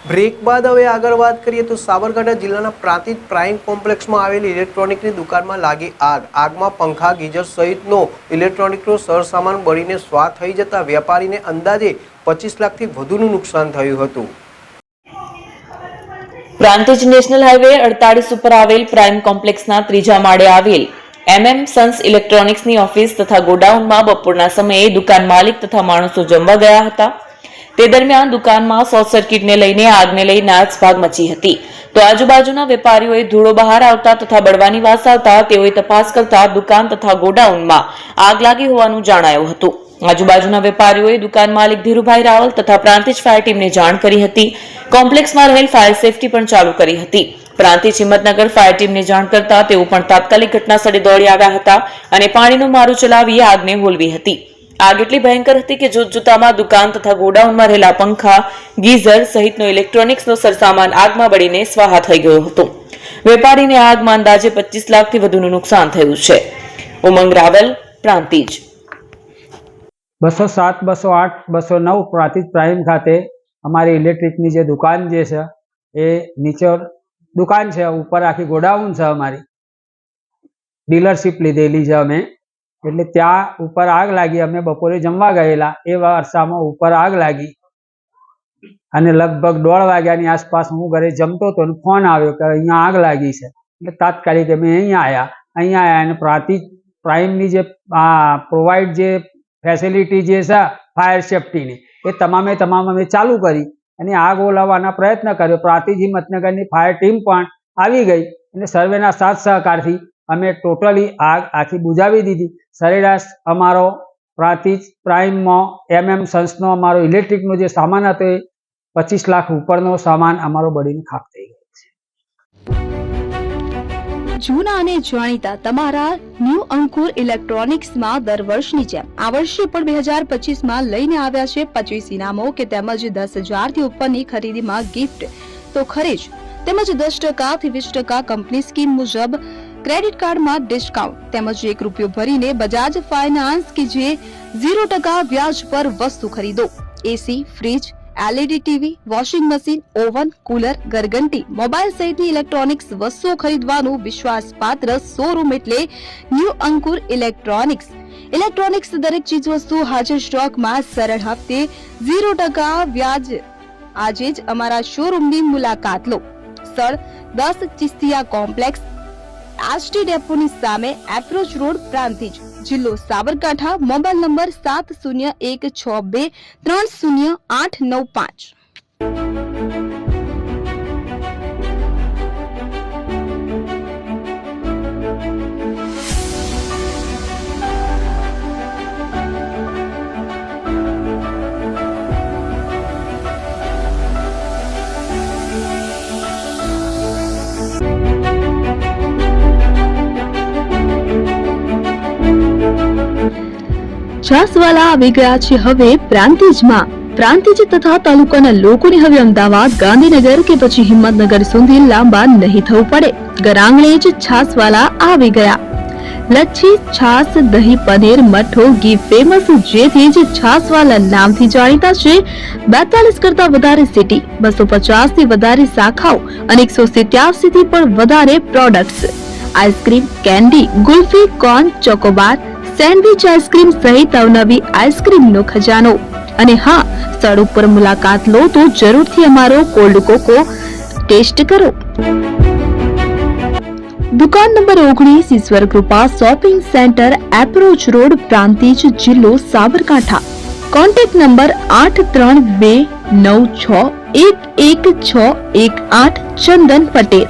Break બાદ હવે આગળ વાત કરીએ તો સાબરકાંઠા જિલ્લાના પ્રાંતિજ પ્રાઇમ કોમ્પ્લેક્સમાં આવેલી ઇલેક્ટ્રોનિકની દુકાનમાં લાગી આગ. આગમાં પંખા, ગીઝર સહિતનો ઇલેક્ટ્રોનિકનો સરસામાન બળીને સ્વાહ થઈ જતા વેપારીને અંદાજે 25 લાખથી વધુનું નુકસાન થયું હતું. પ્રાંતિજ નેશનલ હાઈવે 48 ઉપર આવેલ પ્રાઇમ કોમ્પ્લેક્સના ત્રીજા માળે આવેલ સન્સ ઇલેક્ટ્રોનિક્સની ઓફિસ તથા ગોડાઉનમાં બપોરના સમયે દુકાન માલિક તથા માણસો જમવા ગયા હતા. તે દરમિયાન દુકાનમાં શોર્ટ સર્કિટને લઈને આગને લઈ નાસભાગ મચી હતી. તો આજુબાજુના વેપારીઓએ ધૂળો બહાર આવતા તથા બળવાની વાસ આવતા તેઓએ તપાસ કરતા દુકાન તથા ગોડાઉનમાં આગ લાગી હોવાનું જણાયું હતું. આજુબાજુના વેપારીઓએ દુકાન માલિક ધીરુભાઈ રાવલ તથા પ્રાંતિજ ફાયર ટીમને જાણ કરી હતી. કોમ્પ્લેક્સમાં રહેલ ફાયર સેફટી પણ ચાલુ કરી હતી. પ્રાંતિજ હિંમતનગર ફાયર ટીમને જાણ કરતા તેઓ પણ તાત્કાલિક ઘટના સ્થળે દોડી આવ્યા હતા અને પાણીનું મારું ચલાવી આગને હોલવી હતી. આગ એટલી ભયંકર હતી કે જોતજોતામાં દુકાન તથા ગોડાઉનમાં રહેલા પંખા, ગીઝર સહિતનો ઇલેક્ટ્રોનિક્સનો સરસામાન આગમાં બળીને સ્વાહા થઈ ગયો હતો. વેપારીને આગમાં અંદાજે 25 લાખથી વધુનું નુકસાન થયું છે. ઉમંગ રાવલ, પ્રાંતિજ. 207, 208, 209 પ્રાંતિજ પ્રાઇમ ખાતે અમારી ઇલેક્ટ્રિકની જે દુકાન જે છે એ નીચે દુકાન છે, ઉપર આખી ગોડાઉન છે. અમારી ડીલરશીપ લીધેલી છે અમે, એટલે ત્યાં ઉપર આગ લાગી. અમે બપોરે જમવા ગયેલા એ વારસામાં ઉપર આગ લાગી અને લગભગ 1:30 વાગ્યાની આસપાસ હું ઘરે જમતો હતો અને ફોન આવ્યો કે અહીંયા આગ લાગી છે. એટલે તાત્કાલિક અમે અહીંયા આવ્યા અને પ્રાંતિજ પ્રાઇમની જે પ્રોવાઈડ જે ફેસિલિટી જે છે ફાયર સેફટીની એ તમામે તમામ અમે ચાલુ કરી અને આગ ઓલવવાના પ્રયત્ન કર્યો. પ્રાંતિજ હિંમતનગરની ફાયર ટીમ પણ આવી ગઈ અને સર્વેના સાથ સહકારથી અમે ટોટલી આગ આખી બુઝાવી દીધી. સરેરાશ અમારો પ્રાંતિજ પ્રાઇમમાં સન્સનો અમારો ઇલેક્ટ્રિકનો જે સામાન હતો એ 25 લાખ ઉપરનો સામાન અમારો બળીને ખાખ થઈ ગયો છે. જૂના અને જાણીતા તમારા ન્યૂ અંકુર ઇલેક્ટ્રોનિક્સમાં દર વર્ષની જેમ આ વર્ષે પણ 2025માં લઈને આવ્યા છે 25 ઇનામો કે તેમજ 10,000 થી ઉપરની ખરીદીમાં ગિફ્ટ તો ખરીજ તેમજ 10% થી 20% કંપની સ્કીમ મુજબ ક્રેડિટ કાર્ડમાં ડિસ્કાઉન્ટ તેમજ ₹1 ભરીને બજાજ ફાઇનાન્સ કે જે 0% વ્યાજ પર વસ્તુ ખરીદો. AC, fridge, LED TV, washing machine, oven, cooler, ગરગંટી, મોબાઈલ સહિતની ઇલેક્ટ્રોનિક્સ વસ્તુઓ ખરીદવાનું વિશ્વાસપાત્ર શોરૂમ એટલે ન્યૂ અંકુર ઇલેક્ટ્રોનિક્સ. ઇલેક્ટ્રોનિક્સ દરેક ચીજ વસ્તુ હાજર સ્ટોકમાં સરળ હપ્તે 0% વ્યાજ. આજે જ અમારા શોરૂમની મુલાકાત લો. સ્થળ 10 ચિસ્તિયા કોમ્પ્લેક્સ, આષ્ટી ડેપોની સામે, એપ્રોચ રોડ, પ્રાંતિજ, જિલ્લો સાબરકાંઠા. Mobile number 7012630895. છાસવાલા આવી ગયા છે હવે પ્રાંતિજમાં. પ્રાંતિજ તથા તાલુકાના લોકોને હવે અમદાવાદ, ગાંધીનગર કે પછી હિંમતનગર સુધી લાંબા નહીં થવું પડે. ઘરાંગણે જ છાસવાલા આવી ગયા. લચ્છી, છાસ, દહીં, પનીર, મઠ્ઠો, ઘી ફેમસ, જેથી જ છાસવાલા નામથી જાણીતા છે. 42 કરતા વધારે સિટી, 250 થી વધારે શાખાઓ અને 187 થી પણ વધારે products. Ice cream, candy, kulfi, corn, Chocobar, sandwich ice cream સહિત અવનવી આઈસ્ક્રીમનો ખજાનો. અને હા, સ્થળ ઉપર મુલાકાત લો તો જરૂરથી અમારો કોલ્ડ કોકો ટેસ્ટ કરો. દુકાન number 19, Ishwar Krupa shopping centre, approach road, Prantij, જિલ્લો સાબરકાંઠા. Contact number 8329611618. ચંદન પટેલ.